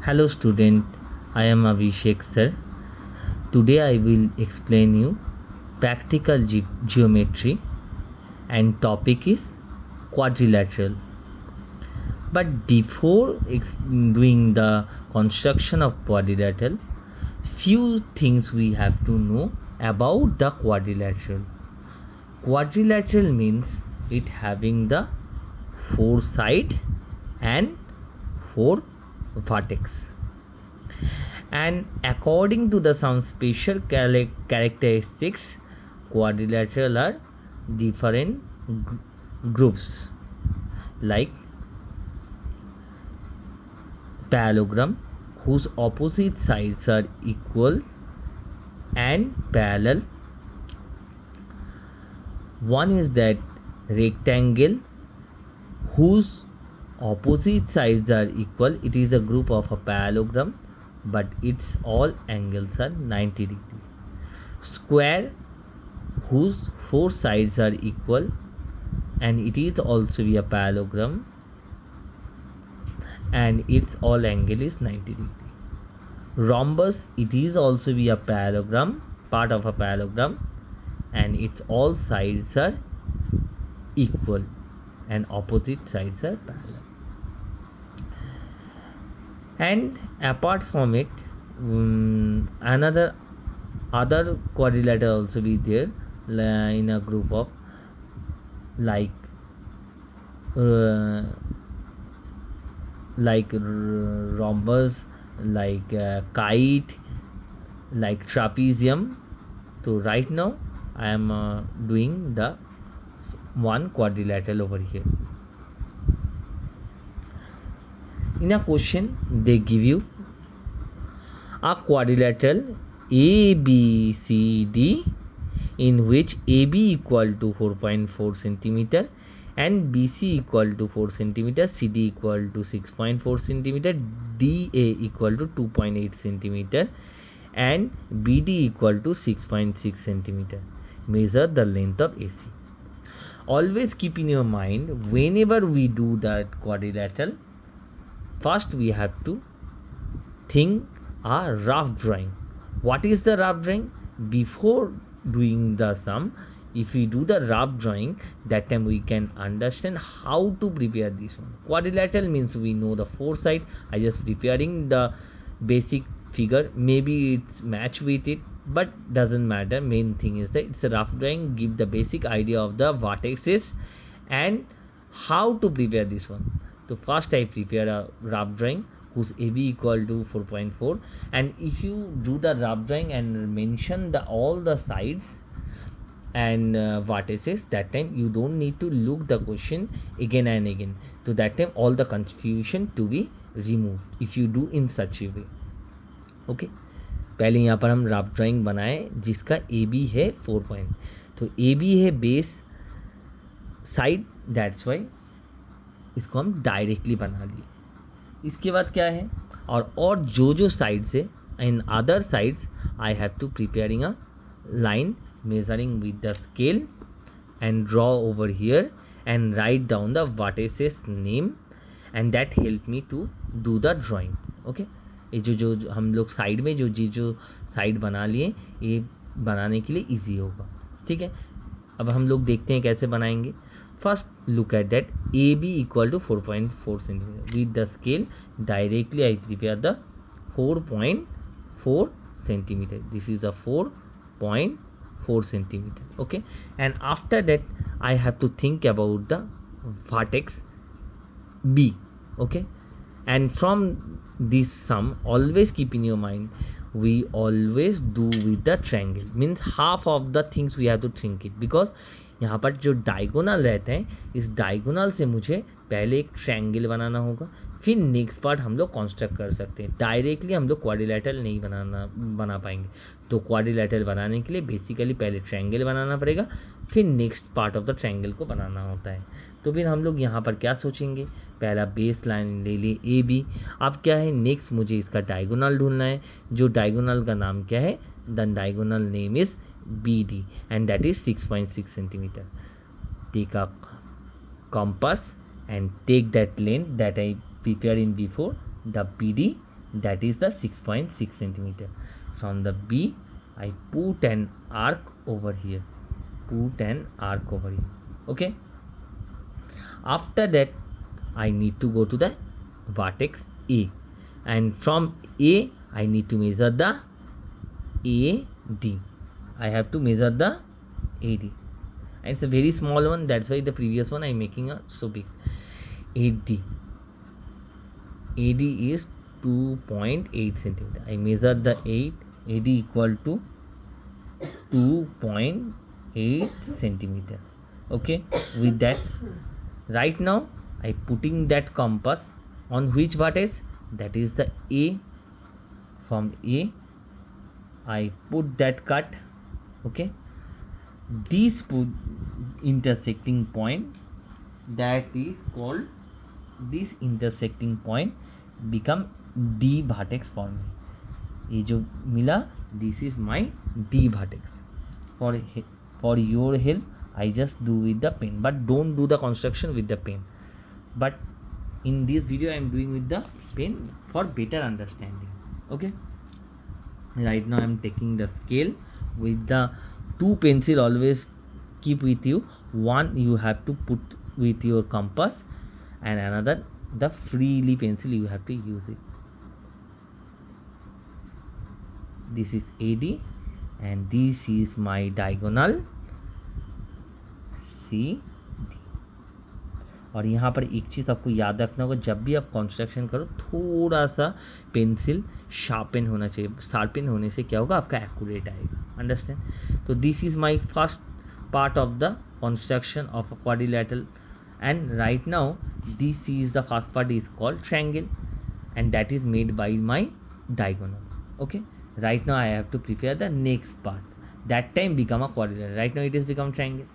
Hello student, I am Abhishek sir. Today I will explain you practical geometry and topic is quadrilateral. But before doing the construction of quadrilateral, few things we have to know about the quadrilateral. Quadrilateral means it having the four side and four vertex, and according to the some special characteristics, quadrilateral are different groups like parallelogram whose opposite sides are equal and parallel. One is that rectangle whose opposite sides are equal. It is a group of a parallelogram, but its all angles are 90 degree. Square whose four sides are equal, and it is also a parallelogram, and its all angle is 90 degree. Rhombus, it is also be a parallelogram, part of a parallelogram, and its all sides are equal and opposite sides are parallel. And apart from it, other quadrilateral also be there in a group of like rhombus, like kite, like trapezium. So right now I am doing the one quadrilateral over here. In a question they give you a quadrilateral ABCD in which AB equal to 4.4 centimeter and BC equal to 4 centimeter, CD equal to 6.4 centimeter, DA equal to 2.8 centimeter, and BD equal to 6.6 centimeter. Measure the length of AC. Always keep in your mind, whenever we do that quadrilateral, first we have to think a rough drawing. What is the rough drawing? Before doing the sum, if we do the rough drawing, that time we can understand how to prepare this one. Quadrilateral means we know the four side. I just preparing the basic figure, maybe it's match with it, but doesn't matter. Main thing is that it's a rough drawing, give the basic idea of the vertices and how to prepare this one. So first I prepare a rough drawing whose AB equal to 4.4, and if you do the rough drawing and mention the all the sides and vertices, that time you don't need to look the question again and again. So that time all the confusion to be removed if you do in such a way. Okay पहले यहाँ पर हम rough drawing बनाए जिसका A B है 4 point, तो A B है base side, that's why इसको हम डायरेक्टली बना लिए. इसके बाद क्या है, और जो साइड्स है in other sides I have to preparing a line measuring with the scale and draw over here and write down the vertices name, and that help me to do the drawing. okay ये जो हम लोग side में जो side बना लिए, ये बनाने के लिए इजी होगा. ठीक है, अब हम लोग देखते हैं कैसे बनाएंगे. First look at that A B equal to 4.4 centimetre with the scale. Directly I prepare the 4.4 centimeter. This is a 4.4 centimeter. Okay, and after that I have to think about the vertex B. Okay, and from this sum always keep in your mind, we always do with the triangle, means half of the things we have to think it, because यहाँ पर जो diagonal रहते हैं, इस diagonal से मुझे पहले एक ट्रायंगल बनाना होगा, फिर नेक्स्ट पार्ट हम लोग कंस्ट्रक्ट कर सकते हैं. डायरेक्टली हम लोग क्वाड्रिलेटरल नहीं बना पाएंगे, तो क्वाड्रिलेटरल बनाने के लिए बेसिकली पहले ट्रायंगल बनाना पड़ेगा, फिर next part of the triangle को बनाना होता है. तो फिर हम लोग यहाँ पर क्या सोचेंगे, पहला बेस लाइन ले लिए ए बी. अब क्या है, नेक्स्ट मुझे इसका डायगोनल ढूंढना है. जो डायगोनल का नाम क्या है, the diagonal name is BD, and that is 6.6 centimeter. Take a compass and take that length that I prepared in before, the BD, that is the 6.6 centimeter. From the B I put an arc over here, okay. After that I need to go to the vertex A, and from A I need to measure the AD. I have to measure the AD, and it's a very small one, that's why the previous one I'm making a so big. AD is 2.8 centimeter. I measure the AD equal to 2.8 centimeter. Okay, with that, right now I putting that compass on which vertex, that is the A. From A I put that cut, okay. This intersecting point, that is called, this intersecting point become D vertex for me. ये जो मिला, this is my D vertex. For your help I just do with the pen, but don't do the construction with the pen, but in this video I am doing with the pen for better understanding. Okay, right now I am taking the scale with the 2 pencil. Always keep with you. One you have to put with your compass, and another the freely pencil you have to use it. This is AD and this is my diagonal CD. और यहाँ पर एक चीज़ आपको याद रखना होगा, जब भी आप कंस्ट्रक्शन करो थोड़ा सा पेंसिल शार्पन होना चाहिए. शार्पन होने से क्या होगा, आपका एक्यूरेट आएगा. अंडरस्टैंड. तो this is my first part of the construction of a quadrilateral, and right now this is the first part is called triangle, and that is made by my diagonal. Okay, right now I have to prepare the next part, that time become a quadrilateral. Right now it is become triangle,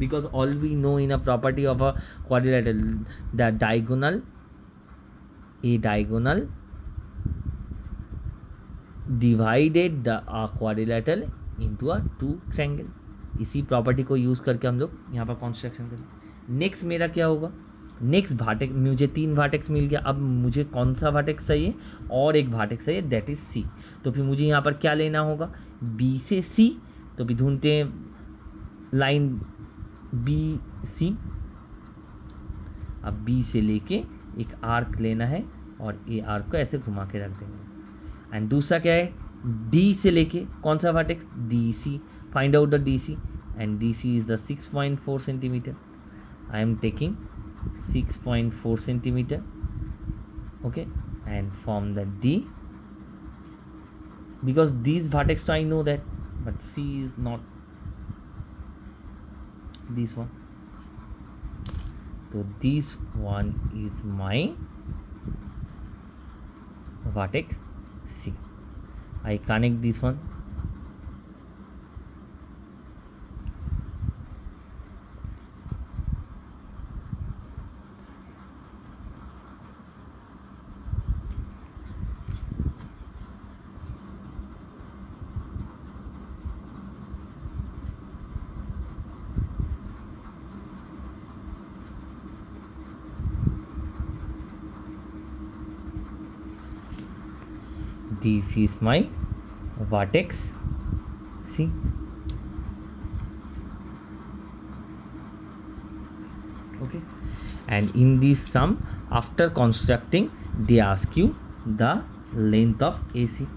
because all we know in a property of a quadrilateral, the diagonal, a diagonal divided the quadrilateral into a two triangle. इसी property को use करके हम लोग यहाँ पर construction करें. Next मेरा क्या होगा, नेक्स्ट भाटेक्स, मुझे 3 भाटेक्स मिल गया. अब मुझे कौन सा भाटेक्स चाहिए, और एक भाटेक्स चाहिए, दैट इज सी. तो फिर मुझे यहाँ पर क्या लेना होगा, बी से सी. तो फिर ढूंढते हैं लाइन बी सी. अब बी से लेके एक आर्क लेना है और ये आर्क को ऐसे घुमा के रख देंगे. एंड दूसरा क्या है, डी से लेके कौन सा vertex, D C. Find out the D C, and D C is the 6.4 centimetre. I am taking 6.4 centimeter. Okay, and from the D, because these vertex I know that, but C is not this one. So this one is my vertex C. I connect this one. This is my vertex C. Okay, and in this sum, after constructing, they ask you the length of AC.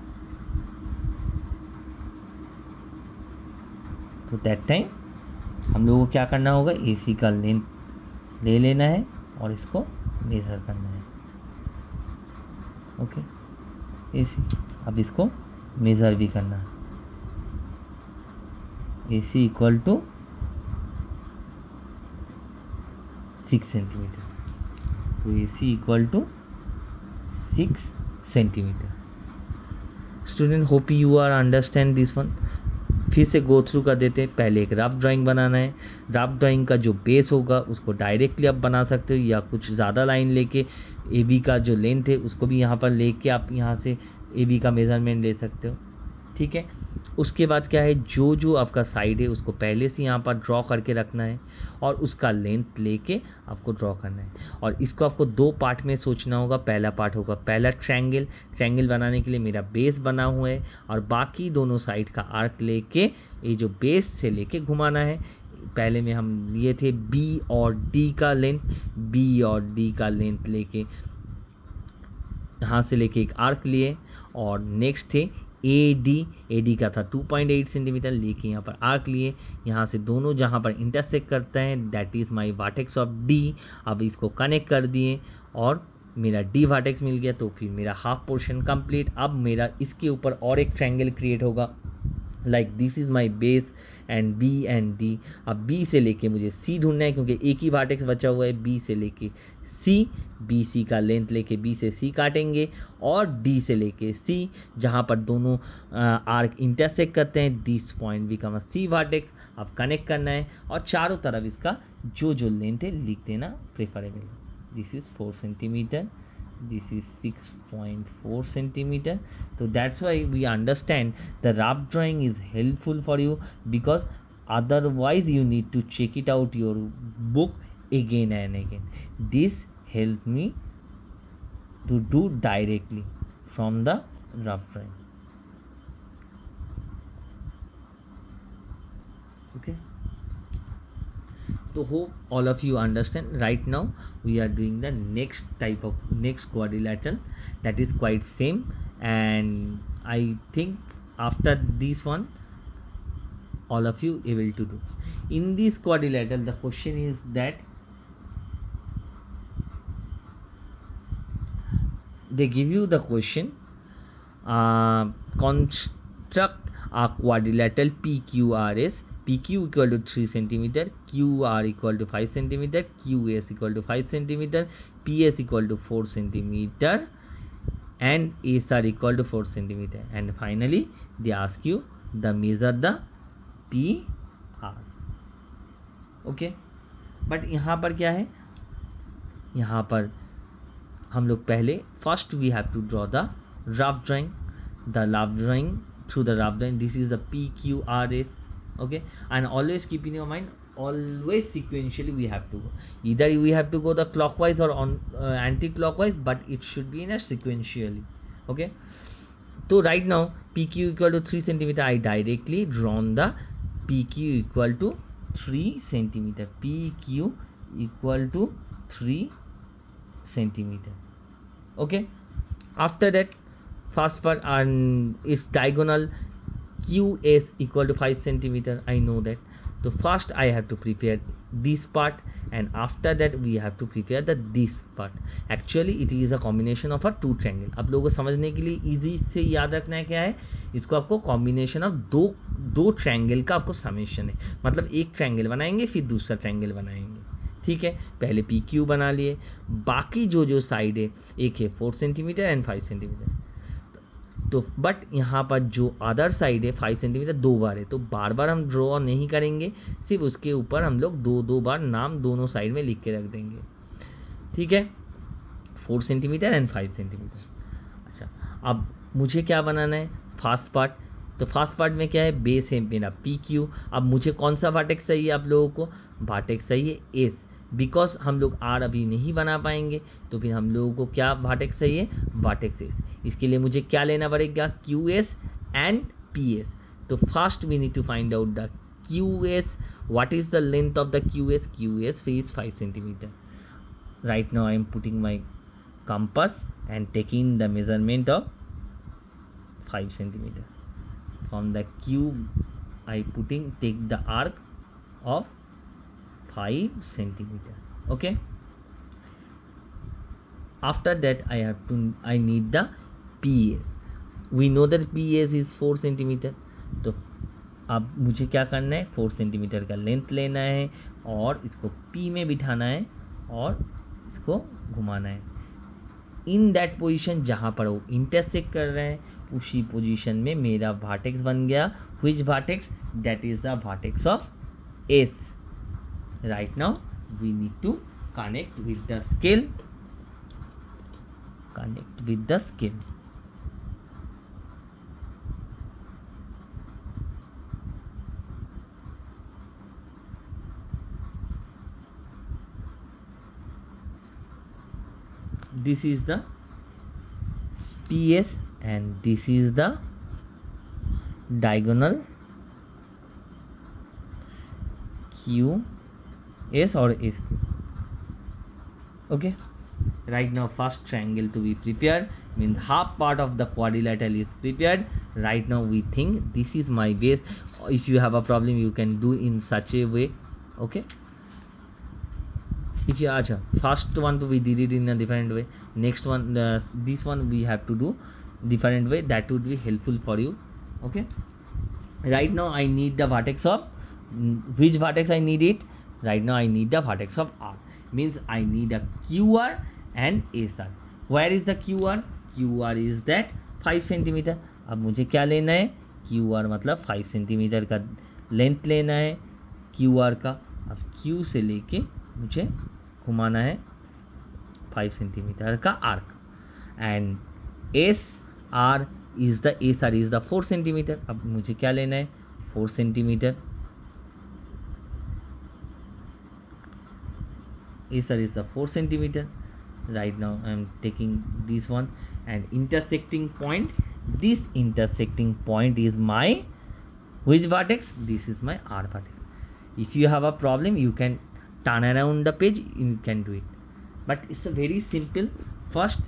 तो that time हम लोगों को क्या करना होगा, AC का length ले लेना है और इसको मेज़र करना है. ओके, AC अब इसको मेज़र भी करना है. AC equal to 6 centimetre. तो AC equal to 6 centimetre. Student, hope you are understand this one. फिर से गो थ्रू कर देते हैं. पहले एक रफ ड्राइंग बनाना है. रफ ड्राइंग का जो बेस होगा उसको डायरेक्टली आप बना सकते हो, या कुछ ज़्यादा लाइन लेके AB का जो लेंथ है उसको भी यहाँ पर लेके आप यहाँ से AB का मेज़रमेंट ले सकते हो. ठीक है। उसके बाद क्या है, जो जो आपका साइड है उसको पहले से यहाँ पर ड्रॉ करके रखना है और उसका लेंथ लेके आपको ड्रॉ करना है। और इसको आपको दो पार्ट में सोचना होगा। पहला पार्ट होगा पहला ट्रायंगल, ट्रायंगल बनाने के लिए मेरा बेस बना हुआ है और बाकी दोनों साइड का आर्क लेके ये जो बेस से लेके घुमाना है। पहले में हम लिए थे बी और डी का लेंथ, बी और डी का लेंथ लेके यहाँ से लेके एक आर्क लिए और नेक्स्ट थे ए डी का था 2.8 सेंटीमीटर लेके यहाँ पर आर्क लिए। यहाँ से दोनों जहाँ पर इंटरसेक्ट करते हैं that is my vertex of D. अब इसको कनेक्ट कर दिए और मेरा डी वर्टेक्स मिल गया, तो फिर मेरा हाफ पोर्शन कंप्लीट। अब मेरा इसके ऊपर और एक ट्रायंगल क्रिएट होगा, like this is my base and B and D. अब बी से लेके मुझे सी ढूंढना है क्योंकि एक ही वर्टेक्स बचा हुआ है बी से लेके सी। बी सी का लेंथ लेके बी से सी काटेंगे और डी से लेके सी जहाँ पर दोनों आर्क इंटरसेक्ट करते हैं this point become a C vertex. अब कनेक्ट करना है और चारों तरफ इसका जो जो लेंथ है लिख देना preferable. This is 4 centimetre, this is 6.4 centimeter. So that's why we understand the rough drawing is helpful for you, because otherwise you need to check it out your book again and again. This helped me to do directly from the rough drawing. Okay, so hope all of you understand. Right now we are doing the next type of next quadrilateral that is quite same, and I think after this one all of you able to do. In this quadrilateral the question is that they give you the question, construct a quadrilateral PQRS. PQ equal to 3 centimeter, QR equal to 5 centimeter, QS equal to 5 centimeter, PS equal to 4 centimeter, and SR equal to 4 centimeter. And finally they ask you the measure the PR. Okay, but यहाँ पर क्या है, यहाँ पर हम लोग पहले first we have to draw the rough drawing, the rough drawing through the rough drawing. This is the PQRS. Okay, and always keep in your mind always sequentially we have to go, either we have to go the clockwise or on anti-clockwise, but it should be in a sequentially. Okay, so right now PQ equal to 3 centimeter, I directly drawn the PQ equal to 3 centimeter, PQ equal to 3 centimeter. Okay, after that first part and its diagonal QS equal to 5 centimeter, I know that. So first I have to prepare this part and after that we have to prepare the this part. Actually it is a combination of a two triangle. आप लोगों को समझने के लिए easy से याद रखना है क्या है, इसको आपको combination of दो ट्रायंगल का आपको समेशन है। मतलब एक ट्रायंगल बनाएंगे फिर दूसरा ट्रायंगल बनाएंगे, ठीक है। पहले PQ बना लिए, बाकी जो जो साइड है एक है 4 सेंटीमीटर एंड 5 सेंटीमीटर। तो बट यहाँ पर जो अदर साइड है 5 सेंटीमीटर दो बार है, तो बार बार हम ड्रॉ नहीं करेंगे, सिर्फ उसके ऊपर हम लोग दो बार नाम दोनों साइड में लिख के रख देंगे, ठीक है। 4 सेंटीमीटर एंड 5 सेंटीमीटर। अच्छा, अब मुझे क्या बनाना है फर्स्ट पार्ट। तो फर्स्ट पार्ट में क्या है, बेस है मेरा PQ। अब मुझे कौन सा वर्टेक्स चाहिए, आप लोगों को वर्टेक्स चाहिए S, बिकॉज हम लोग R अभी नहीं बना पाएंगे, तो फिर हम लोगों को क्या वर्टेक्स चाहिए, वर्टेक्स S। इसके लिए मुझे क्या लेना पड़ेगा, QS एंड PS। तो first we need to find out the QS, what is the length of the QS। QS is 5 centimetre. Right now I am putting my compass and taking the measurement of 5 centimeter. From the cube I take the arc of 5 centimeter. Okay, after that I need the PS. We know that PS is 4 centimeter. तो अब मुझे क्या करना है, 4 centimetre का length लेना है और इसको P में बिठाना है और इसको घुमाना है इन दैट पोजीशन जहाँ पर वो इंटरसेक्ट कर रहे हैं, उसी पोजीशन में मेरा वर्टेक्स बन गया। Which vertex, that is the vertex of S. Right now we need to connect with the scale, this is the PS and this is the diagonal QS or SQ. Okay, right now first triangle to be prepared, means half part of the quadrilateral is prepared. Right now we think this is my base. If you have a problem, you can do in such a way. Okay, if you acha first one we did it in a different way, next one this one we have to do different way, that would be helpful for you. Okay, right now I need the vertex of which vertex I need it. Right now I need the vertex of R, means I need a QR and SR. where is the QR? QR is that 5 centimetre. अब मुझे क्या लेना है? QR मतलब 5 centimetre का length लेना है QR का. अब Q से लेके मुझे घुमाना है 5 सेंटीमीटर का arc, and SR is the SR is the 4 centimetre. अब मुझे क्या लेना है? 4 centimetre. SR is the 4 centimeter. Right now I am taking this one and intersecting point. This intersecting point is my which vertex? This is my R vertex. If you have a problem, you can turn around the page, you can do it. But it's a very simple. First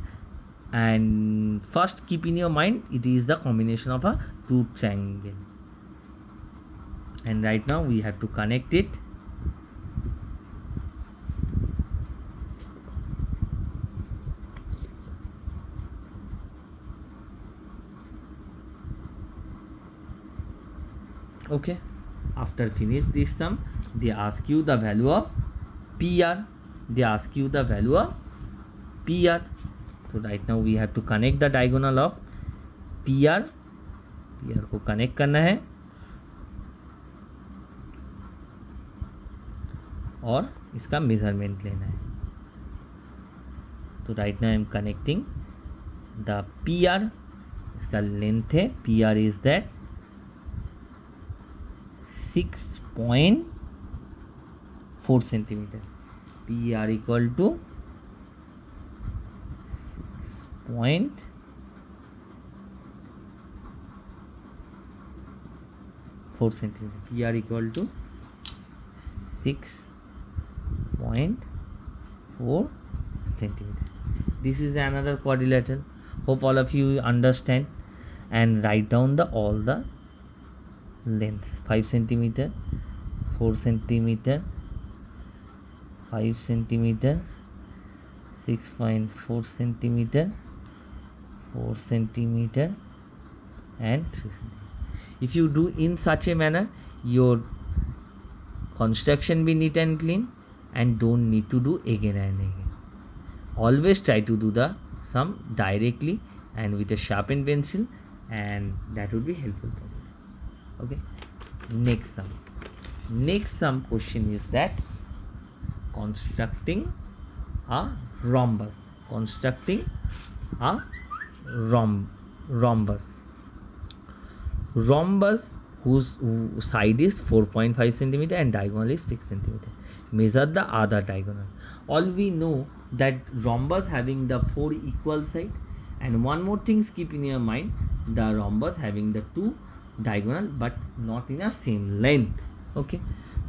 keep in your mind, it is the combination of a two triangle. And right now we have to connect it. Okay, after finish this sum, they ask you the value of PR. So right now we have to connect the diagonal of PR. को connect करना है और इसका measurement लेना है. तो right now I am connecting the PR. इसका length है, PR is that 6.4 centimetre. PR equal to 6.4 centimetre. PR equal to 6.4 centimeter. This is another quadrilateral. Hope all of you understand and write down all the lengths. 5 centimeter, 4 centimeter, 5 centimeter, 6.4 centimeter, 4 centimeter and 3 centimeter. If you do in such a manner, your construction be neat and clean and don't need to do again and again. Always try to do the sum directly and with a sharpened pencil, and that would be helpful for you. Okay, next sum question is that constructing a rhombus. Rhombus whose side is 4.5 centimeter and diagonal is 6 centimeter. Measure the other diagonal. All we know that rhombus having the 4 equal side, and one more thing keep in your mind, the rhombus having the 2 diagonal but not in a same length. Okay,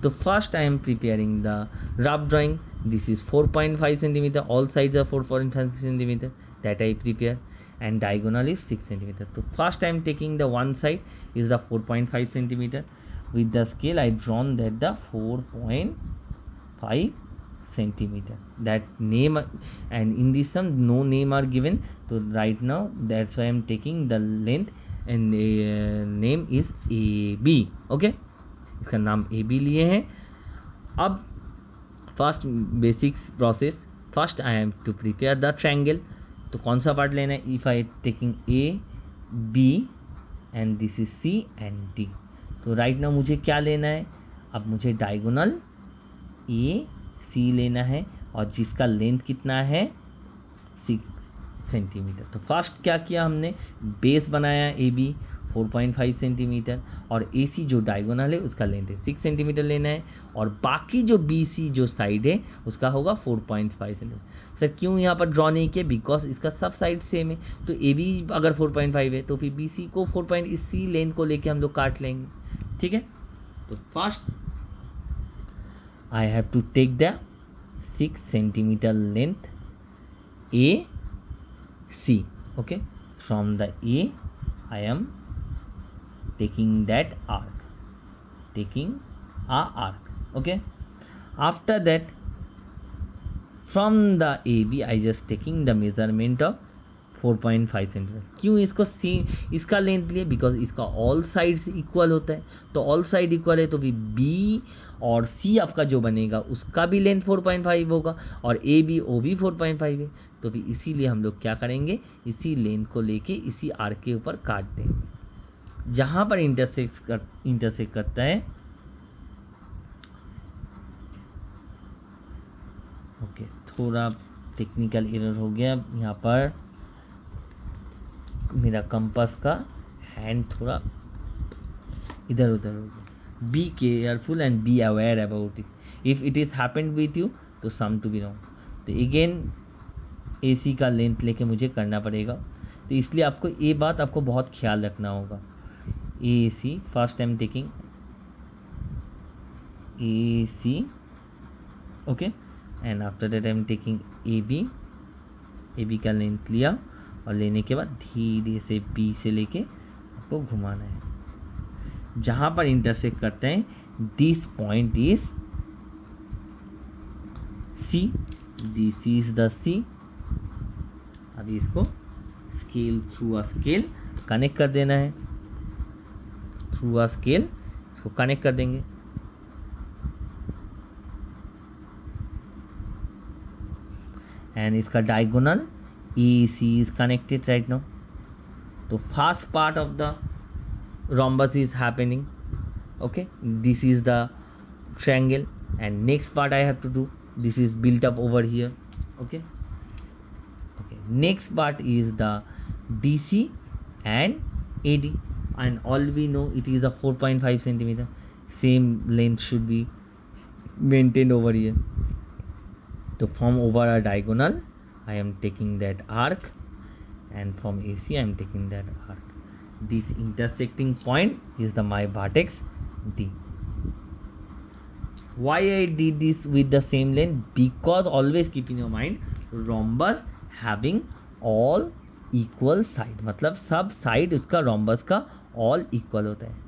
so first I am preparing the rough drawing. This is 4.5 centimeter, all sides are 4.5 centimeter, that I prepare, and diagonal is 6 centimeter. So first I am taking the one side is the 4.5 centimeter. With the scale I drawn that the 4.5 centimeter, that name, and in this sum no name are given, so right now that's why I am taking the length and name is AB. Okay, इसका नाम AB लिए हैं. अब first basics process, first I have to prepare the triangle. तो कौन सा part लेना है? If I taking A, B and this is C and D. तो राइट नाउ मुझे क्या लेना है? अब मुझे डायगोनल AC लेना है और जिसका लेंथ कितना है? 6 सेंटीमीटर. तो फर्स्ट क्या किया हमने? बेस बनाया AB, 4.5 सेंटीमीटर, और AC जो डायगोनल है उसका लेंथ है 6 सेंटीमीटर लेना है, और बाकी जो BC जो साइड है उसका होगा 4.5 सेंटीमीटर। सर क्यों यहाँ पर ड्रॉ नहीं किया? बिकॉज इसका सब साइड सेम है, तो AB अगर 4.5 है तो फिर BC को 4. इसी लेंथ को लेके हम लोग काट लेंगे, ठीक है। तो first I have to take the 6 centimeter length AC, okay. From the A I am taking that arc, taking a arc, okay. After that from the AB I just taking the measurement of 4.5 centimetre. क्यों इसको इसका length लिए? Because इसका all sides equal होता है, तो all side equal है तो भी B और C आपका जो बनेगा उसका भी लेंथ 4.5 होगा, और AB O भी 4.5 है, तो भी इसीलिए हम लोग क्या करेंगे, इसी लेंथ को लेके इसी आर्क के ऊपर काट देंगे जहाँ पर इंटरसेक्ट करता है। ओके, थोड़ा टेक्निकल एरर हो गया यहाँ पर, मेरा कंपास का हैंड थोड़ा इधर उधर हो गया। Be careful and be aware about it, if it is happened with you तो सम टू बी रॉन्ग। तो अगेन AC का लेंथ लेके मुझे करना पड़ेगा, तो इसलिए आपको ये बात आपको बहुत ख्याल रखना होगा। AC first I am taking AC, okay, and after that I am taking AB का लेंथ लिया, और लेने के बाद धीरे से B से लेके आपको घुमाना है जहाँ पर इंटरसेक्ट करते हैं। This point is C, this is the C। अभी इसको scale through a scale connect कर देना है, थ्रू अ स्केल इसको कनेक्ट कर देंगे। एंड इसका diagonal EC is connected right now. The first part of the rhombus is happening. Okay, this is the triangle, and next part I have to do. This is built up over here. Okay. Next part is the DC and AD, and all we know it is a 4.5 centimeter. Same length should be maintained over here. To form over a diagonal, I am taking that arc, and from AC I am taking that arc. This intersecting point is my vertex D. Why I did this with the same length? Because always keep in your mind, rhombus having all equal side, मतलब सब side उसका rhombus का all equal होता है।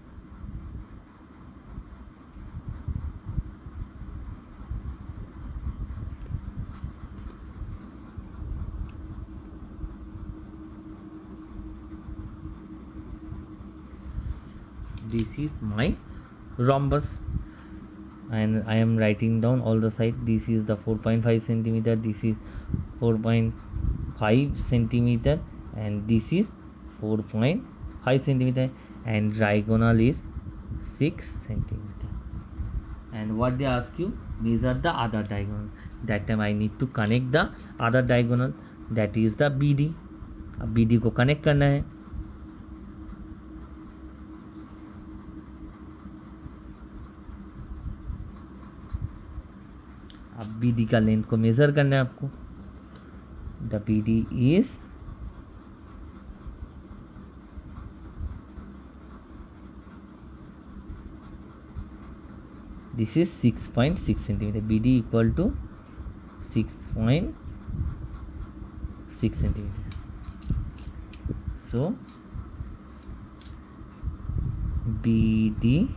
This is my rhombus, and I am writing down all the side. This is the 4.5 centimeter, this is 4.5 centimeter, and this is 4.5 centimeter, and diagonal is 6 centimeter. And what they ask you, measure the other diagonal. That time I need to connect the other diagonal, that is the BD. अब BD को connect करना है। अब BD का length को measure करना है आपको। The BD is this is 6.6 centimeter. BD equal to 6.6 centimeter. So BD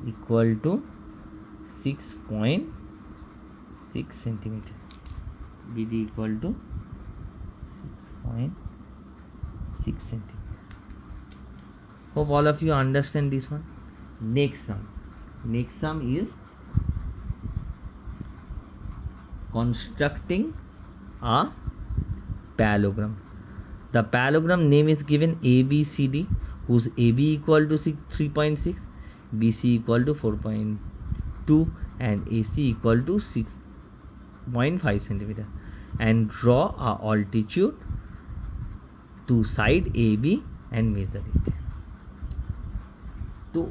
equal to 6.6 centimeter. BD equal to 6.6 centimeter. Hope all of you understand this one. Next sum is constructing a parallelogram. The parallelogram name is given ABCD, whose AB equal to 3.6, BC equal to 4.2, and AC equal to 6.5 centimeter. And draw a altitude to side AB and measure it. तो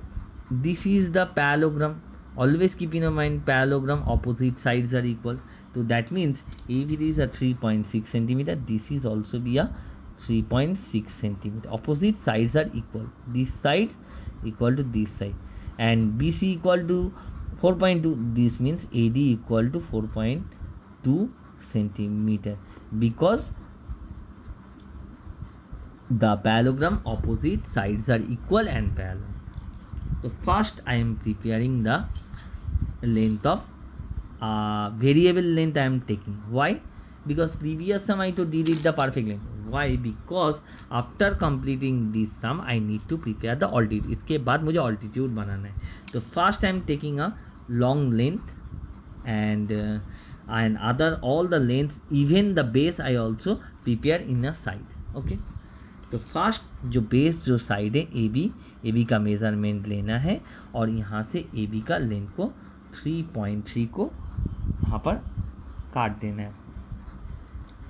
this is the parallelogram. Always keep in mind parallelogram opposite sides are equal. So that means if it is a 3.6 centimeter, this is also be a 3.6 centimeter. Opposite sides are equal. This side equal to this side, and BC equal to 4.2. This means AD equal to 4.2 centimeter, because the parallelogram opposite sides are equal and parallel. So first I am preparing the length of variable length I am taking. Why? Because previous sum I to did it the perfect length. Why? Because after completing this sum I need to prepare the altitude. इसके बाद मुझे altitude बनाना है. तो first I am taking a long length, and other all the lengths, even the base I also prepare in a side. Okay. तो first जो base जो side है A B का मेज़रमेंट लेना है, और यहाँ से ए बी का लेंथ को 3.3 को यहाँ पर काट देना है.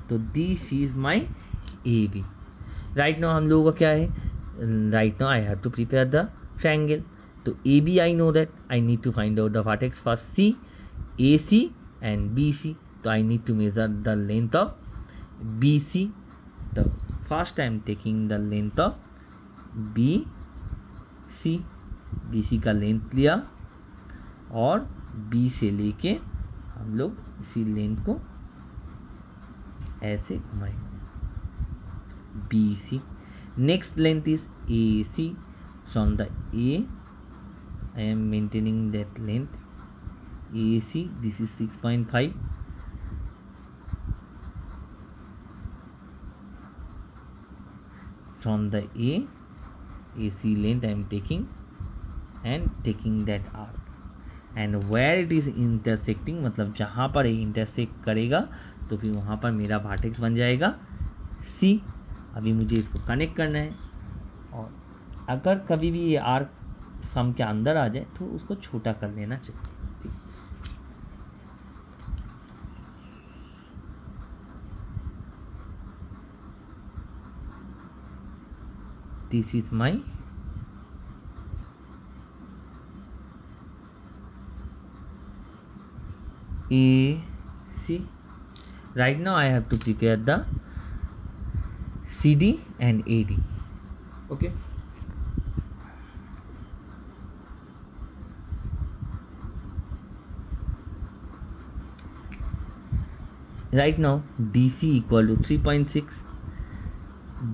तो this is my A B. Right now हम लोगों का क्या है, right now I have to prepare the triangle. तो A B I know that I need to find out the vertex first C, A C and B C. तो I need to measure the length of B C. The first I am taking the length of BC. BC का length लिया और B से लेके हम लोग इसी length को ऐसे घुमाएंगे. BC. Next length is AC. From the A I am maintaining that length. AC, this is 6.5. From the AC length I am taking and taking that arc, and where it is intersecting, मतलब जहाँ पर ये intersect करेगा तो फिर वहाँ पर मेरा वर्टेक्स बन जाएगा C. अभी मुझे इसको कनेक्ट करना है, और अगर कभी भी ये आर्क सम के अंदर आ जाए तो उसको छोटा कर लेना चाहिए. This is my AC. Right now I have to prepare the CD and AD. Okay. Right now DC equal to 3.6,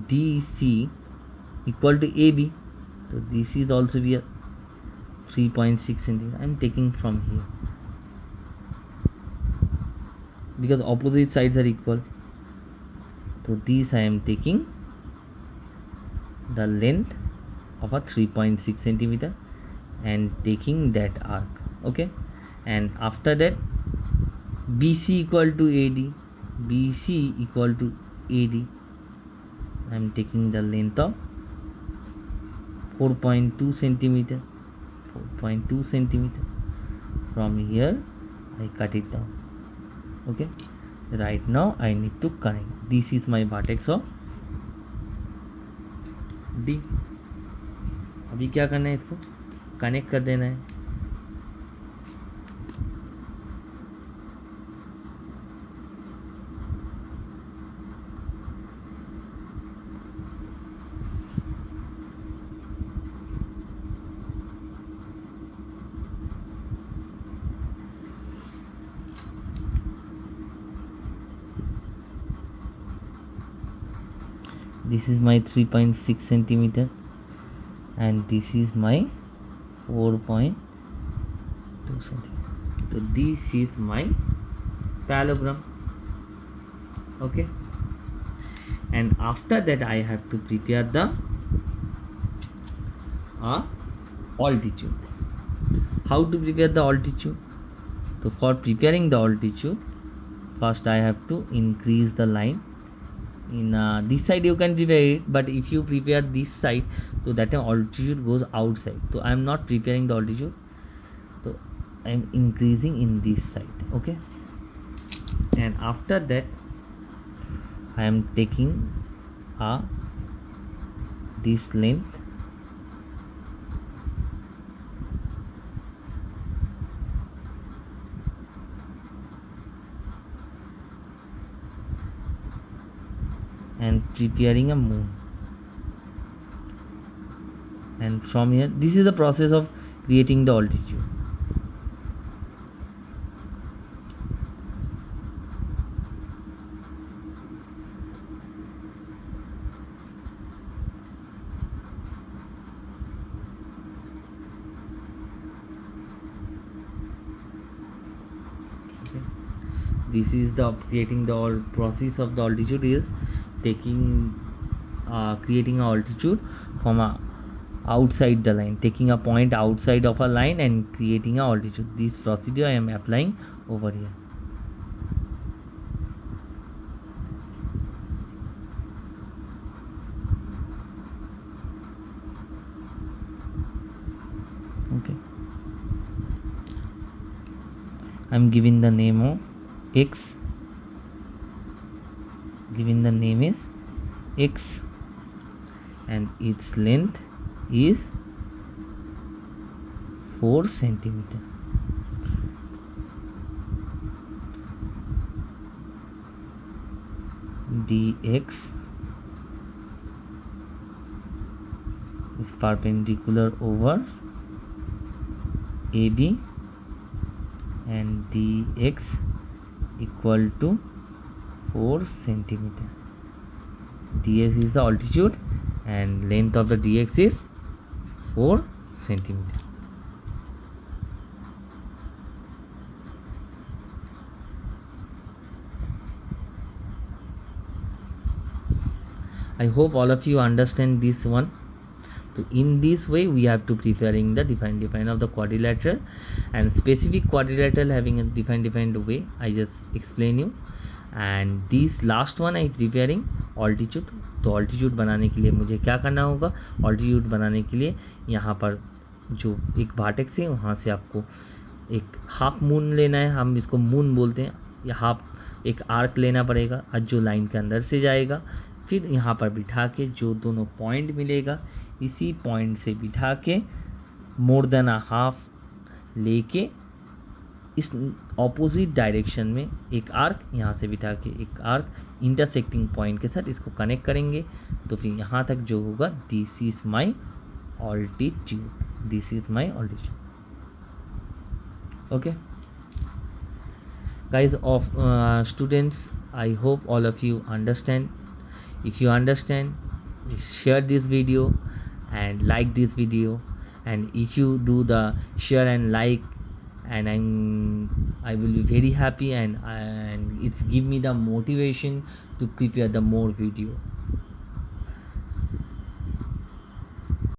DC equal to AB. So this is also be a 3.6 centimeter. I am taking from here because opposite sides are equal. So this I am taking the length of a 3.6 centimeter and taking that arc. Okay, and after that BC equal to AD. BC equal to AD. I am taking the length of 4.2 centimeter. 4.2 centimeter. From here I cut it down. Okay, right now I need to connect. This is my vertex of D. अभी क्या करना है, इसको connect कर देना है. This is my 3.6 centimeter and this is my 4.2 centimeter. So this is my parallelogram. Okay, and after that I have to prepare the altitude. How to prepare the altitude? So for preparing the altitude, first I have to increase the line. In this side you can prepare it, but if you prepare this side, so that altitude goes outside. So I am not preparing the altitude, so I am increasing in this side. Okay, and after that I am taking this length preparing a moon. And from here, this is the process of creating the altitude. Okay. This is the creating the process of the altitude is taking creating a altitude from a outside the line, taking a point outside of a line and creating a altitude. This procedure I am applying over here. Okay, I'm giving the name of x, giving the name is x, and its length is 4 centimeter. Dx is perpendicular over AB, and dx equal to 4 centimeter. ds is the altitude and length of the dx is 4 centimeter. I hope all of you understand this one. So in this way we have to preparing the define of the quadrilateral, and specific quadrilateral having a defined way I just explain you. And this last one I preparing altitude. तो altitude बनाने के लिए मुझे क्या करना होगा, altitude बनाने के लिए यहाँ पर जो एक वर्टेक्स है वहाँ से आपको एक हाफ मून लेना है, हम इसको मून बोलते हैं, या हाफ एक आर्क लेना पड़ेगा जो लाइन के अंदर से जाएगा। फिर यहाँ पर बिठा के जो दोनों पॉइंट मिलेगा, इसी पॉइंट से बिठा के मोर देन अ हाफ लेके इस ऑपोजिट डायरेक्शन में एक आर्क यहाँ से बिठा के एक आर्क इंटरसेक्टिंग पॉइंट के साथ इसको कनेक्ट करेंगे। तो फिर यहाँ तक जो होगा this is my altitude, this is my altitude. Okay guys, of students, I hope all of you understand. If you understand, share this video and like this video, and if you do the share and like, and I will be very happy, and it's give me the motivation to prepare the more video.